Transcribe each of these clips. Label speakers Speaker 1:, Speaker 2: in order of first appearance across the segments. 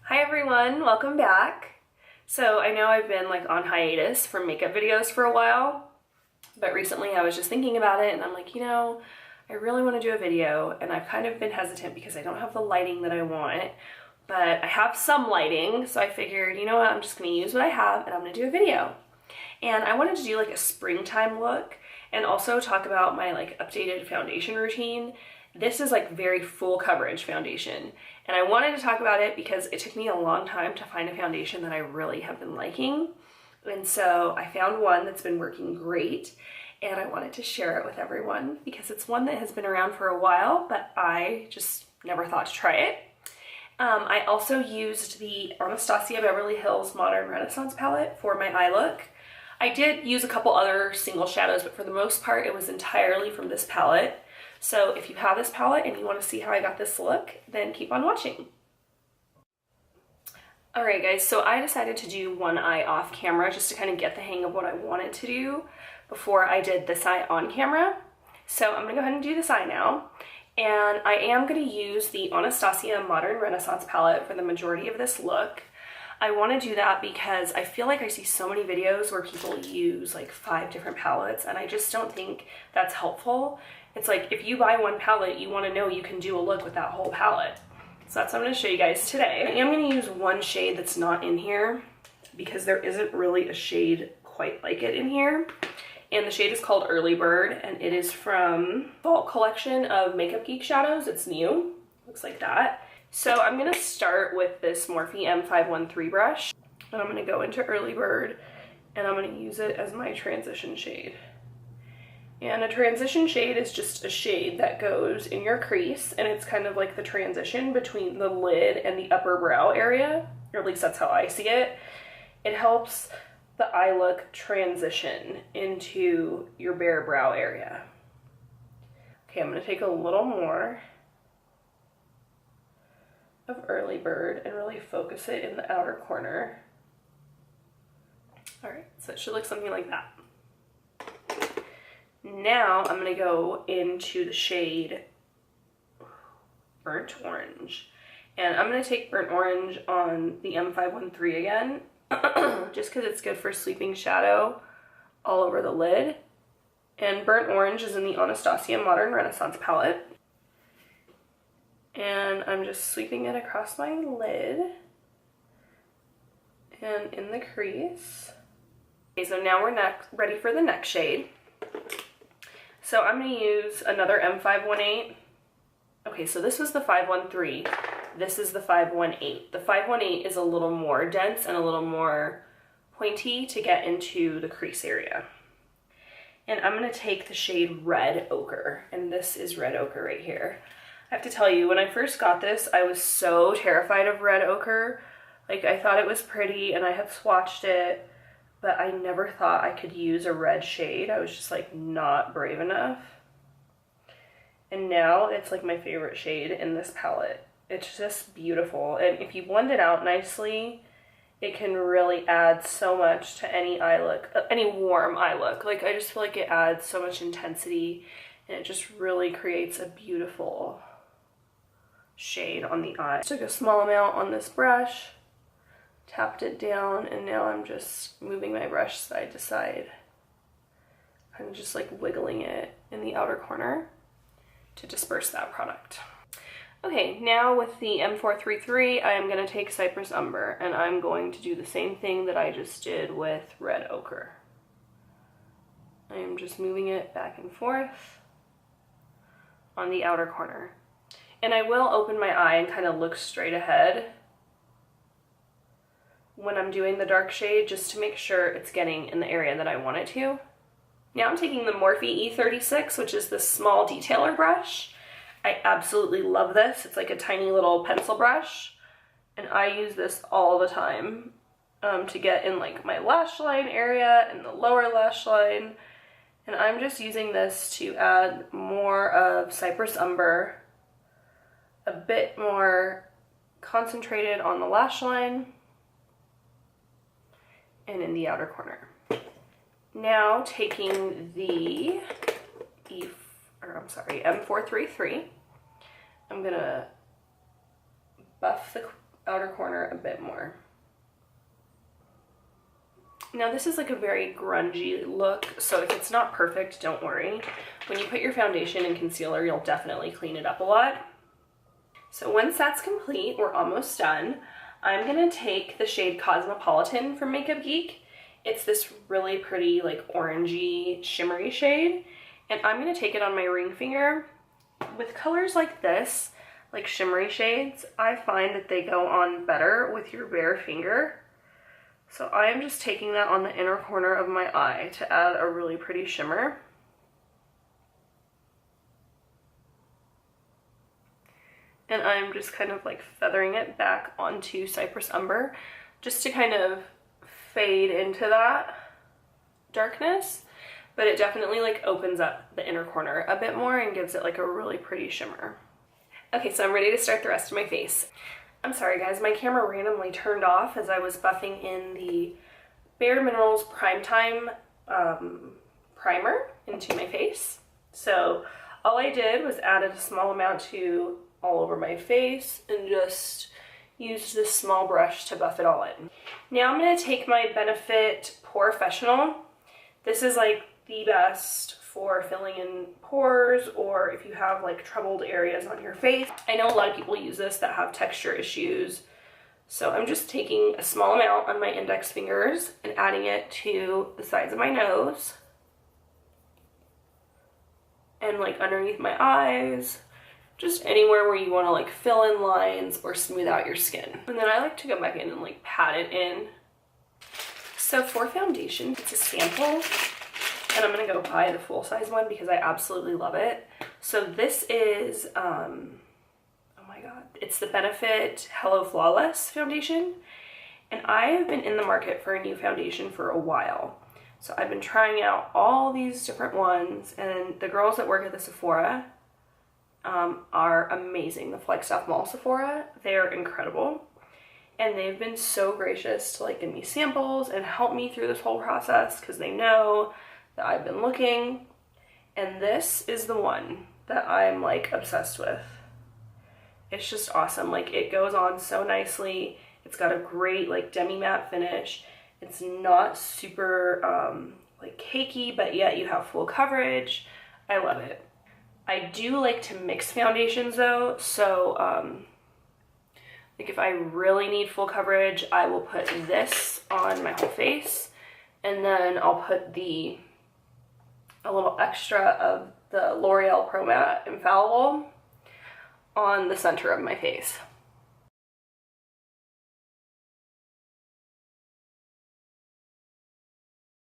Speaker 1: Hi everyone, welcome back. So I know I've been like on hiatus from makeup videos for a while, but recently I was just thinking about it and I'm like, I really want to do a video and I've kind of been hesitant because I don't have the lighting that I want, but I have some lighting, so I figured, you know what, I'm just going to use what I have and I'm going to do a video. And I wanted to do like a springtime look and also talk about my like updated foundation routine. This is like very full coverage foundation. And I wanted to talk about it because it took me a long time to find a foundation that I really have been liking. And so I found one that's been working great and I wanted to share it with everyone because it's one that has been around for a while, but I just never thought to try it. I also used the Anastasia Beverly Hills Modern Renaissance palette for my eye look. I did use a couple other single shadows, but for the most part, it was entirely from this palette. So if you have this palette and you want to see how I got this look, then keep on watching. Alright guys, so I decided to do one eye off camera just to kind of get the hang of what I wanted to do before I did this eye on camera. So I'm going to go ahead and do this eye now. And I am going to use the Anastasia Modern Renaissance palette for the majority of this look. I want to do that because I feel like I see so many videos where people use like 5 different palettes and I just don't think that's helpful. It's like if you buy one palette, you want to know you can do a look with that whole palette. So that's what I'm going to show you guys today. I am going to use one shade that's not in here because there isn't really a shade quite like it in here. And the shade is called Early Bird and it is from Fall collection of Makeup Geek shadows. It's new. Looks like that. So I'm going to start with this Morphe M513 brush. And I'm going to go into Early Bird and I'm going to use it as my transition shade. And a transition shade is just a shade that goes in your crease and it's kind of like the transition between the lid and the upper brow area, or at least that's how I see it. It helps the eye look transition into your bare brow area. Okay, I'm going to take a little more of Early Bird and really focus it in the outer corner. Alright, so it should look something like that. Now I'm going to go into the shade Burnt Orange. And I'm going to take Burnt Orange on the M513 again, just because it's good for sweeping shadow all over the lid. And Burnt Orange is in the Anastasia Modern Renaissance palette. And I'm just sweeping it across my lid and in the crease. Okay, so now we're ready for the next shade. So I'm going to use another M518. Okay, so this was the 513. This is the 518. The 518 is a little more dense and a little more pointy to get into the crease area. And I'm going to take the shade Red Ochre, and this is Red Ochre right here. I have to tell you, when I first got this, I was so terrified of Red Ochre. Like, I thought it was pretty and I had swatched it, but I never thought I could use a red shade. I was just like not brave enough. And now it's like my favorite shade in this palette. It's just beautiful. And if you blend it out nicely, it can really add so much to any eye look, any warm eye look. Like, I just feel like it adds so much intensity and it just really creates a beautiful shade on the eye. Took a small amount on this brush, tapped it down, and now I'm just moving my brush side to side. I'm just like wiggling it in the outer corner to disperse that product. Okay, now with the M433, I am going to take Cypress Umber, and I'm going to do the same thing that I just did with Red Ochre. I am just moving it back and forth on the outer corner. And I will open my eye and kind of look straight ahead when I'm doing the dark shade, just to make sure it's getting in the area that I want it to. Now I'm taking the Morphe E36, which is this small detailer brush. I absolutely love this. It's like a tiny little pencil brush, and I use this all the time to get in like my lash line area and the lower lash line. And I'm just using this to add more of Cypress Umber, a bit more concentrated on the lash line and in the outer corner. Now taking the M433, I'm gonna buff the outer corner a bit more. Now this is like a very grungy look, so if it's not perfect, don't worry. When you put your foundation and concealer, you'll definitely clean it up a lot. So once that's complete, we're almost done. I'm gonna take the shade Cosmopolitan from Makeup Geek. It's this really pretty like orangey shimmery shade, and I'm gonna take it on my ring finger. With colors like this, like shimmery shades, I find that they go on better with your bare finger. So I am just taking that on the inner corner of my eye to add a really pretty shimmer. And I'm just kind of like feathering it back onto Cypress Umber just to kind of fade into that darkness, but it definitely like opens up the inner corner a bit more and gives it like a really pretty shimmer. Okay, so I'm ready to start the rest of my face. I'm sorry guys, my camera randomly turned off as I was buffing in the Bare Minerals Primetime primer into my face. So all I did was added a small amount to all over my face and just used this small brush to buff it all in. Now I'm going to take my Benefit Pore-fessional. This is like the best for filling in pores or if you have like troubled areas on your face. I know a lot of people use this that have texture issues. So I'm just taking a small amount on my index fingers and adding it to the sides of my nose and like underneath my eyes. Just anywhere where you want to like fill in lines or smooth out your skin. And then I like to go back in and like pat it in. So for foundation, it's a sample, and I'm gonna go buy the full size one because I absolutely love it. So this is, oh my god, it's the Benefit Hello Flawless foundation. And I have been in the market for a new foundation for a while. So I've been trying out all these different ones, and the girls that work at the Sephora are amazing. The Flagstaff Mall Sephora, they're incredible. And they've been so gracious to like give me samples and help me through this whole process because they know that I've been looking. And this is the one that I'm like obsessed with. It's just awesome. Like it goes on so nicely. It's got a great like demi-matte finish. It's not super like cakey, but yet you have full coverage. I love it. I do like to mix foundations though, so like if I really need full coverage, I will put this on my whole face, and then I'll put a little extra of the L'Oreal Pro Matte Infallible on the center of my face.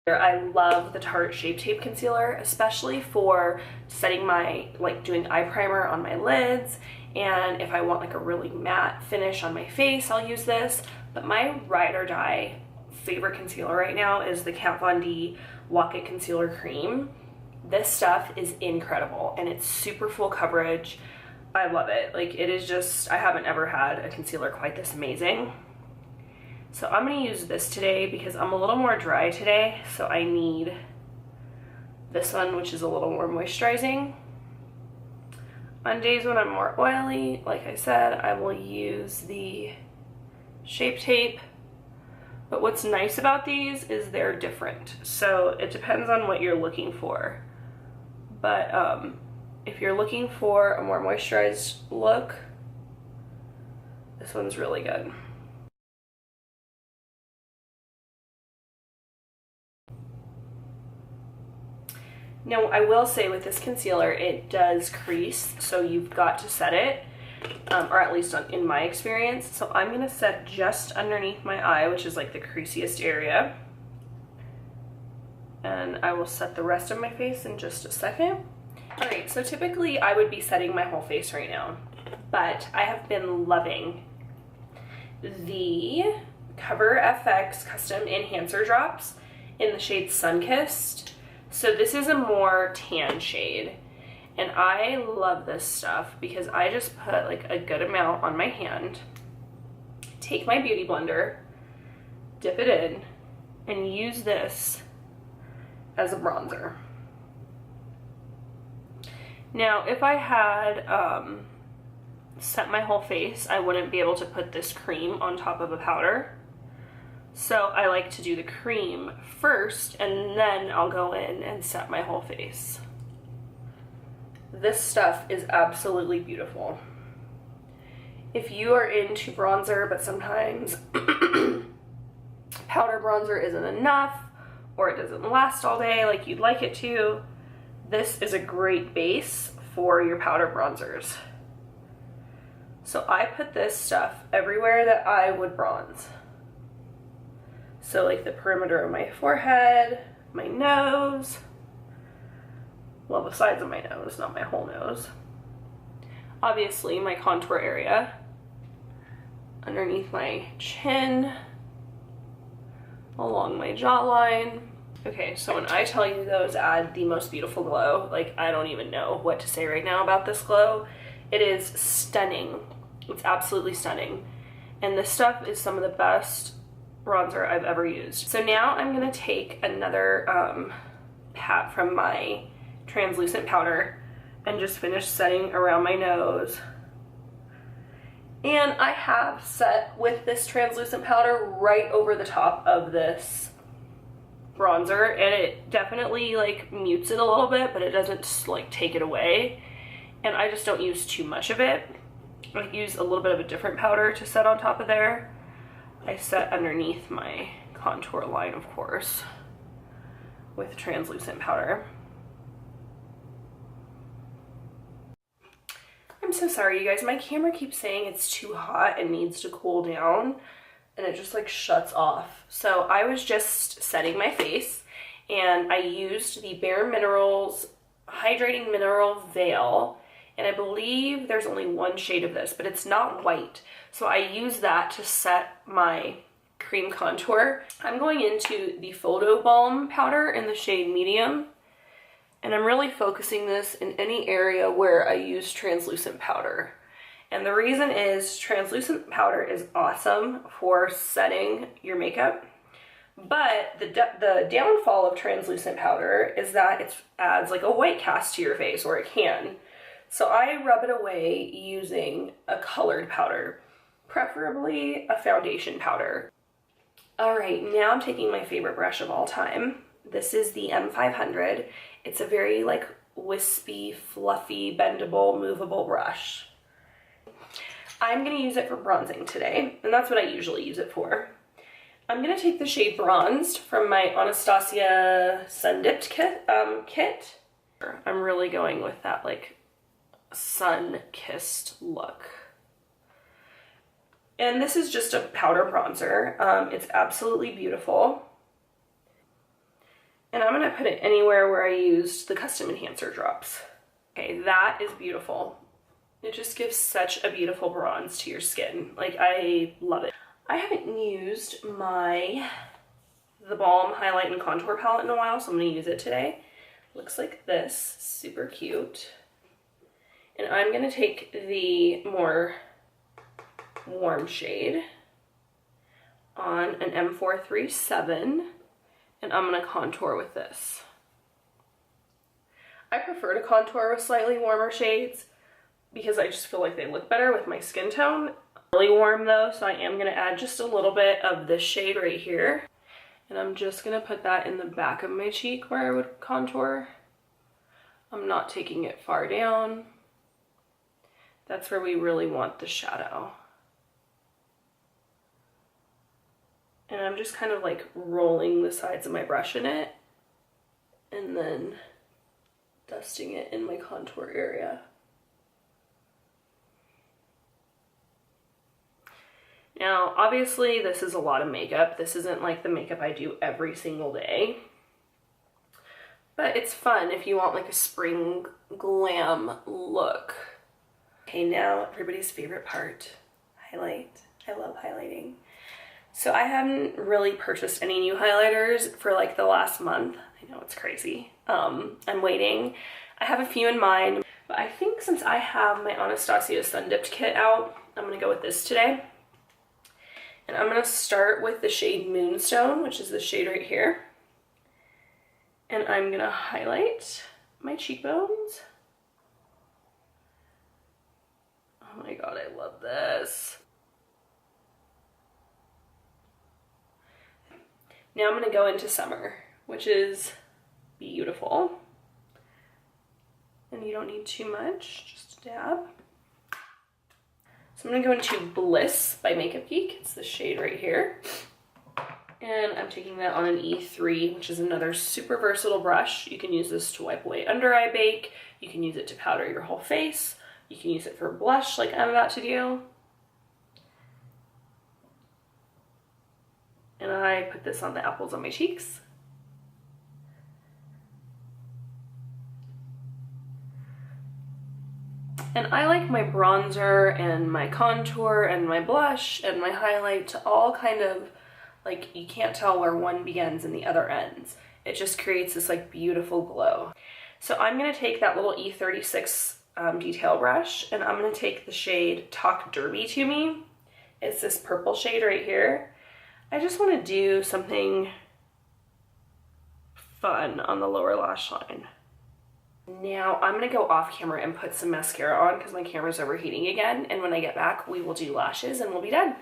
Speaker 1: I love the Tarte Shape Tape Concealer, especially for setting my, like doing eye primer on my lids, and if I want like a really matte finish on my face, I'll use this. But my ride or die favorite concealer right now is the Kat Von D Walk It Concealer Cream. This stuff is incredible, and it's super full coverage. I love it. Like it is just, I haven't ever had a concealer quite this amazing. So I'm going to use this today because I'm a little more dry today, so I need this one, which is a little more moisturizing. On days when I'm more oily, like I said, I will use the Shape Tape. But what's nice about these is they're different, so it depends on what you're looking for. But if you're looking for a more moisturized look, this one's really good. Now, I will say with this concealer, it does crease, so you've got to set it, or at least in my experience. So I'm going to set just underneath my eye, which is like the creasiest area. And I will set the rest of my face in just a second. Alright, so typically I would be setting my whole face right now, but I have been loving the CoverFX Custom Enhancer Drops in the shade Sunkissed. So this is a more tan shade, and I love this stuff because I just put like a good amount on my hand, take my beauty blender, dip it in, and use this as a bronzer. Now if I had set my whole face, I wouldn't be able to put this cream on top of a powder. So I like to do the cream first, and then I'll go in and set my whole face. This stuff is absolutely beautiful. If you are into bronzer, but sometimes powder bronzer isn't enough, or it doesn't last all day like you'd like it to, this is a great base for your powder bronzers. So I put this stuff everywhere that I would bronze. So like the perimeter of my forehead, my nose, well, the sides of my nose, not my whole nose. Obviously my contour area, underneath my chin, along my jawline. Okay, so when I tell you those add the most beautiful glow, like I don't even know what to say right now about this glow. It is stunning. It's absolutely stunning. And this stuff is some of the best bronzer I've ever used. So now I'm gonna take another pat from my translucent powder and just finish setting around my nose. And I have set with this translucent powder right over the top of this bronzer, and it definitely like mutes it a little bit, but it doesn't like take it away. And I just don't use too much of it. I use a little bit of a different powder to set on top of there. I set underneath my contour line, of course, with translucent powder. I'm so sorry, you guys. My camera keeps saying it's too hot and needs to cool down, and it just like shuts off. So I was just setting my face, and I used the Bare Minerals Hydrating Mineral Veil, and I believe there's only one shade of this, but it's not white. So I use that to set my cream contour. I'm going into the Photo Balm powder in the shade Medium, and I'm really focusing this in any area where I use translucent powder. And the reason is translucent powder is awesome for setting your makeup, but the downfall of translucent powder is that it adds like a white cast to your face, or it can. So I rub it away using a colored powder, preferably a foundation powder. All right, now I'm taking my favorite brush of all time. This is the M500. It's a very like wispy, fluffy, bendable, movable brush. I'm gonna use it for bronzing today, and that's what I usually use it for. I'm gonna take the shade Bronzed from my Anastasia Sun-Dipped kit. I'm really going with that like sun-kissed look. And this is just a powder bronzer. It's absolutely beautiful. And I'm gonna put it anywhere where I used the Custom Enhancer drops. Okay, that is beautiful. It just gives such a beautiful bronze to your skin. Like, I love it. I haven't used the Balm Highlight and Contour Palette in a while, so I'm gonna use it today. Looks like this, super cute. And I'm gonna take the more warm shade on an M437, and I'm gonna contour with this. I prefer to contour with slightly warmer shades because I just feel like they look better with my skin tone. Really warm though, so I am gonna add just a little bit of this shade right here. And I'm just gonna put that in the back of my cheek where I would contour. I'm not taking it far down. That's where we really want the shadow. And I'm just kind of like rolling the sides of my brush in it and then dusting it in my contour area. Now, obviously this is a lot of makeup. This isn't like the makeup I do every single day, but it's fun if you want like a spring glam look. Okay, now everybody's favorite part, highlight. I love highlighting. So I haven't really purchased any new highlighters for like the last month. I know, it's crazy. I'm waiting. I have a few in mind, but I think since I have my Anastasia Sun-Dipped kit out, I'm gonna go with this today. And I'm gonna start with the shade Moonstone, which is the shade right here. And I'm gonna highlight my cheekbones. Oh my god. god, I love this. Now I'm gonna go into summer, which is beautiful. And you don't need too much, just a dab. So I'm gonna go into Bliss by Makeup Geek. It's the shade right here. And I'm taking that on an E3, which is another super versatile brush. You can use this to wipe away under eye bake. You can use it to powder your whole face. You can use it for blush like I'm about to do. And I put this on the apples on my cheeks. And I like my bronzer and my contour and my blush and my highlight to all kind of, like, you can't tell where one begins and the other ends. It just creates this like beautiful glow. So I'm gonna take that little E36 detail brush, and I'm gonna take the shade Talk Derby to Me. It's this purple shade right here. I just wanna do something fun on the lower lash line. Now I'm gonna go off camera and put some mascara on because my camera's overheating again, and when I get back we will do lashes and we'll be done.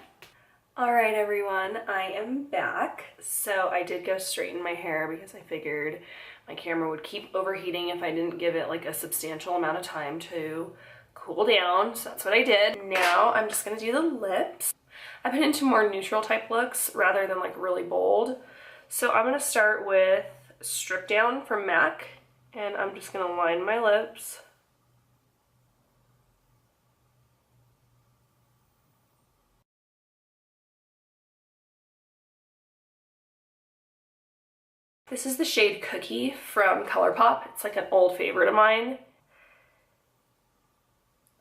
Speaker 1: All right everyone, I am back. So I did go straighten my hair because I figured my camera would keep overheating if I didn't give it like a substantial amount of time to cool down, so that's what I did. Now I'm just gonna do the lips. I've been into more neutral type looks rather than like really bold. So I'm gonna start with Strip Down from MAC. And I'm just gonna line my lips. This is the shade Cookie from ColourPop. It's like an old favorite of mine.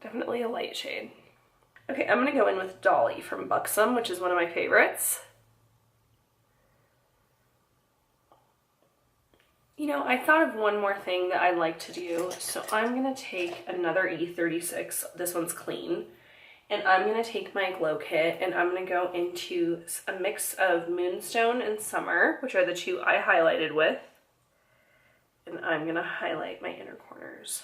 Speaker 1: Definitely a light shade. Okay, I'm gonna go in with Dolly from Buxom, which is one of my favorites. You know, I thought of one more thing that I'd like to do. So I'm gonna take another E36, this one's clean, and I'm gonna take my glow kit and I'm gonna go into a mix of Moonstone and Summer, which are the two I highlighted with. And I'm gonna highlight my inner corners.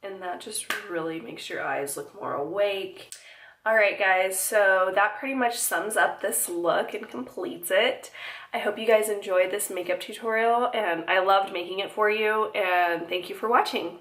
Speaker 1: And that just really makes your eyes look more awake. Alright guys, so that pretty much sums up this look and completes it. I hope you guys enjoyed this makeup tutorial, and I loved making it for you, and thank you for watching.